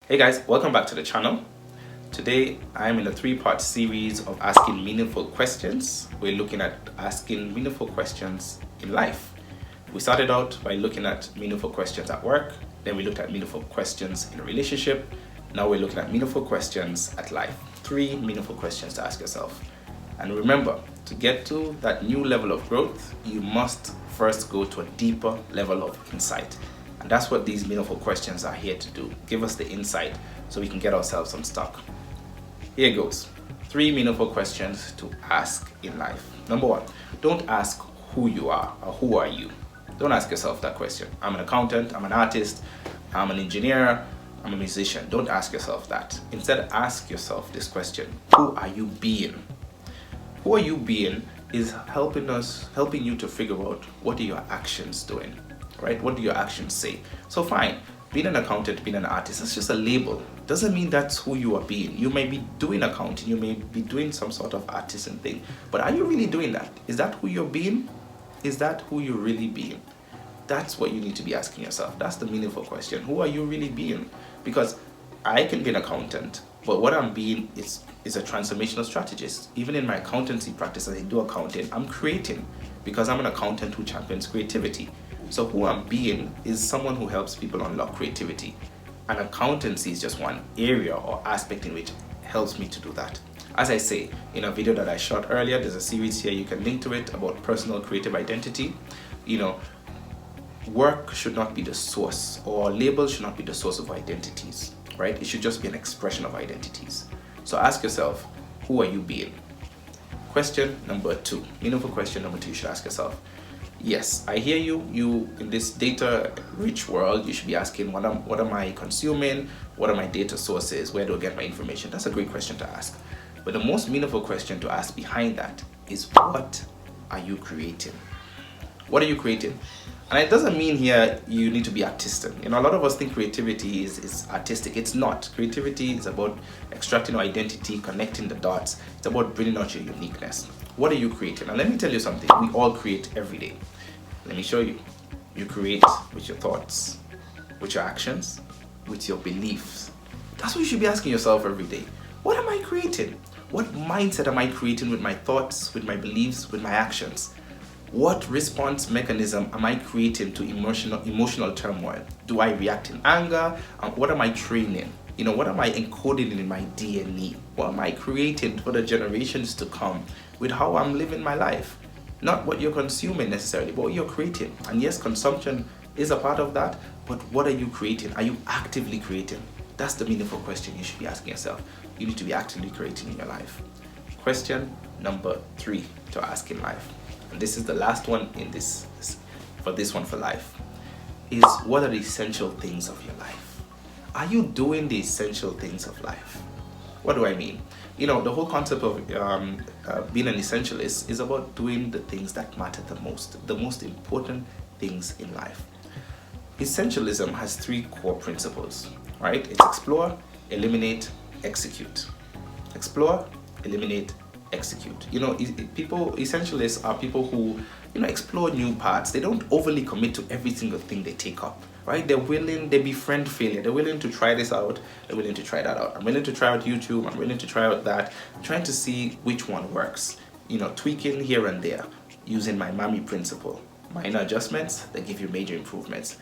Hey guys, welcome back to the channel. Today I'm in a three-part series of asking meaningful questions. We're looking at asking meaningful questions in life. We started out by looking at meaningful questions at work, then we looked at meaningful questions in a relationship. Now we're looking at meaningful questions at life. 3 meaningful questions to ask yourself. And remember, to get to that new level of growth, you must first go to a deeper level of insight. And that's what these meaningful questions are here to do. Give us the insight so we can get ourselves unstuck. Here goes. 3 meaningful questions to ask in life. Number 1, don't ask who you are or who are you. Don't ask yourself that question. I'm an accountant, I'm an artist, I'm an engineer, I'm a musician. Don't ask yourself that. Instead, ask yourself this question. Who are you being? Who are you being is helping you to figure out what are your actions doing. Right? What do your actions say? So fine, being an accountant, being an artist, that's just a label. Doesn't mean that's who you are being. You may be doing accounting, you may be doing some sort of artisan thing, but are you really doing that? Is that who you're being? Is that who you're really being? That's what you need to be asking yourself. That's the meaningful question. Who are you really being? Because I can be an accountant, but what I'm being is a transformational strategist. Even in my accountancy practice, as I do accounting, I'm creating because I'm an accountant who champions creativity. So who I'm being is someone who helps people unlock creativity. And accountancy is just one area or aspect in which helps me to do that. As I say, in a video that I shot earlier, there's a series here, you can link to it, about personal creative identity. Work should not be the source, or labels should not be the source of identities, right? It should just be an expression of identities. So ask yourself, who are you being? Question number 2, meaningful question number 2 you should ask yourself. Yes, I hear you. You, in this data-rich world, you should be asking, what am I consuming? What are my data sources? Where do I get my information? That's a great question to ask. But the most meaningful question to ask behind that is, what are you creating? What are you creating? And it doesn't mean here you need to be artistic. A lot of us think creativity is artistic. It's not. Creativity is about extracting your identity, connecting the dots. It's about bringing out your uniqueness. What are you creating? And let me tell you something. We all create every day. Let me show you. You create with your thoughts, with your actions, with your beliefs. That's what you should be asking yourself every day. What am I creating? What mindset am I creating with my thoughts, with my beliefs, with my actions? What response mechanism am I creating to emotional turmoil? Do I react in anger? What am I training? What am I encoding in my DNA? What am I creating for the generations to come with how I'm living my life? Not what you're consuming necessarily, but what you're creating. And yes, consumption is a part of that, but what are you creating? Are you actively creating? That's the meaningful question you should be asking yourself. You need to be actively creating in your life. Question number 3 to ask in life, and this is the last one in this one for life, is what are the essential things of your life? Are you doing the essential things of life? What do I mean? The whole concept of being an essentialist is about doing the things that matter the most important things in life. Essentialism has 3 core principles, right? It's explore, eliminate, execute. Explore, eliminate, execute. Essentialists are people who explore new paths. They don't overly commit to every single thing they take up, right? They befriend failure. They're willing to try this out. They're willing to try that out. I'm willing to try out YouTube. I'm willing to try out that. I'm trying to see which one works. Tweaking here and there using my mommy principle. Minor adjustments that give you major improvements.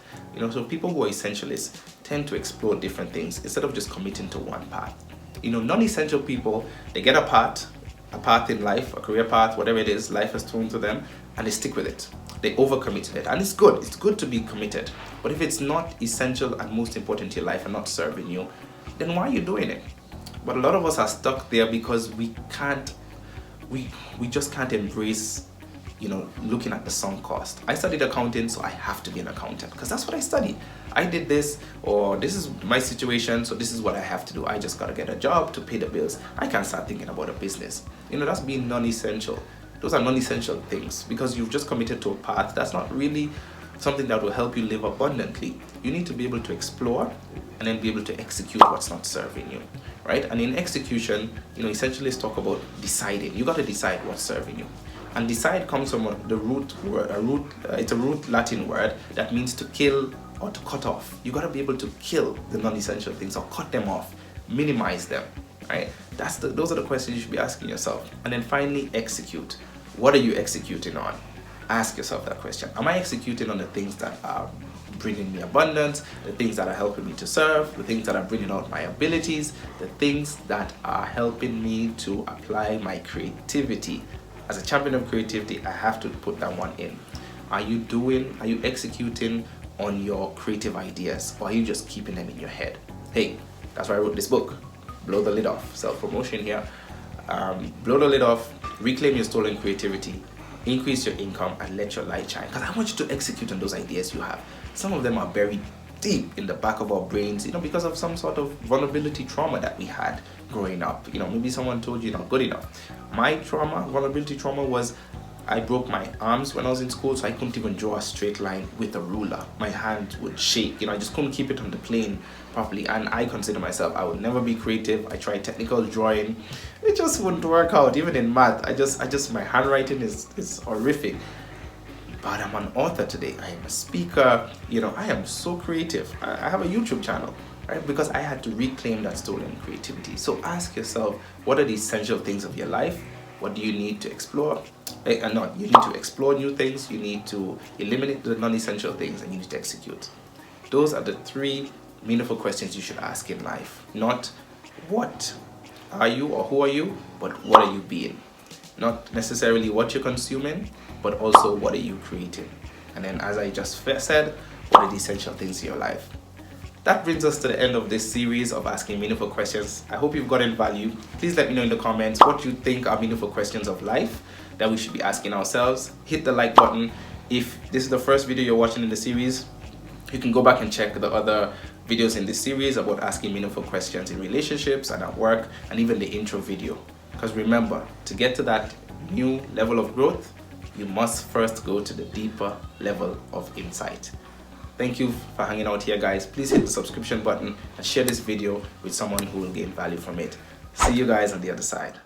So people who are essentialists tend to explore different things instead of just committing to one path. Non-essential people, they get a path in life, a career path, whatever it is, life has thrown to them, and they stick with it. They overcommit to it, and it's good. It's good to be committed. But if it's not essential and most important to your life and not serving you, then why are you doing it? But a lot of us are stuck there because we just can't embrace looking at the sunk cost. I studied accounting, so I have to be an accountant because that's what I studied. I did this, or this is my situation, so this is what I have to do. I just gotta get a job to pay the bills. I can't start thinking about a business. That's being non-essential. Those are non-essential things because you've just committed to a path that's not really something that will help you live abundantly. You need to be able to explore and then be able to execute what's not serving you, right? And in execution, essentialists talk about deciding. You got to decide what's serving you. And decide comes from the root word, it's a root Latin word that means to kill or to cut off. You got to be able to kill the non-essential things or cut them off, minimize them, right? Those are the questions you should be asking yourself. And then finally, execute. What are you executing on? Ask yourself that question. Am I executing on the things that are bringing me abundance, the things that are helping me to serve, the things that are bringing out my abilities, the things that are helping me to apply my creativity? As a champion of creativity, I have to put that one in. Are you executing on your creative ideas, or are you just keeping them in your head? Hey, that's why I wrote this book, Blow the Lid Off. Self-promotion here. Blow the lid off, reclaim your stolen creativity, increase your income, and let your light shine. Because I want you to execute on those ideas you have. Some of them are buried deep in the back of our brains, because of some sort of vulnerability trauma that we had growing up. Maybe someone told you you're not good enough. My vulnerability trauma was I broke my arms when I was in school, so I couldn't even draw a straight line with a ruler. My hand would shake, I just couldn't keep it on the plane properly. And I consider myself, I would never be creative. I tried technical drawing, it just wouldn't work out. Even in math, my handwriting is horrific. But I'm an author today, I am a speaker, I am so creative. I have a YouTube channel, right? Because I had to reclaim that stolen creativity. So ask yourself, what are the essential things of your life? What do you need to explore? You need to explore new things, you need to eliminate the non-essential things, and you need to execute. Those are the 3 meaningful questions you should ask in life. Not what are you or who are you, but what are you being? Not necessarily what you're consuming, but also what are you creating? And then, as I just said, what are the essential things in your life? That brings us to the end of this series of asking meaningful questions. I hope you've gotten value. Please let me know in the comments what you think are meaningful questions of life that we should be asking ourselves. Hit the like button. If this is the first video you're watching in the series, you can go back and check the other videos in this series about asking meaningful questions in relationships and at work, and even the intro video. Because remember, to get to that new level of growth, you must first go to the deeper level of insight. Thank you for hanging out here, guys. Please hit the subscription button and share this video with someone who will gain value from it. See you guys on the other side.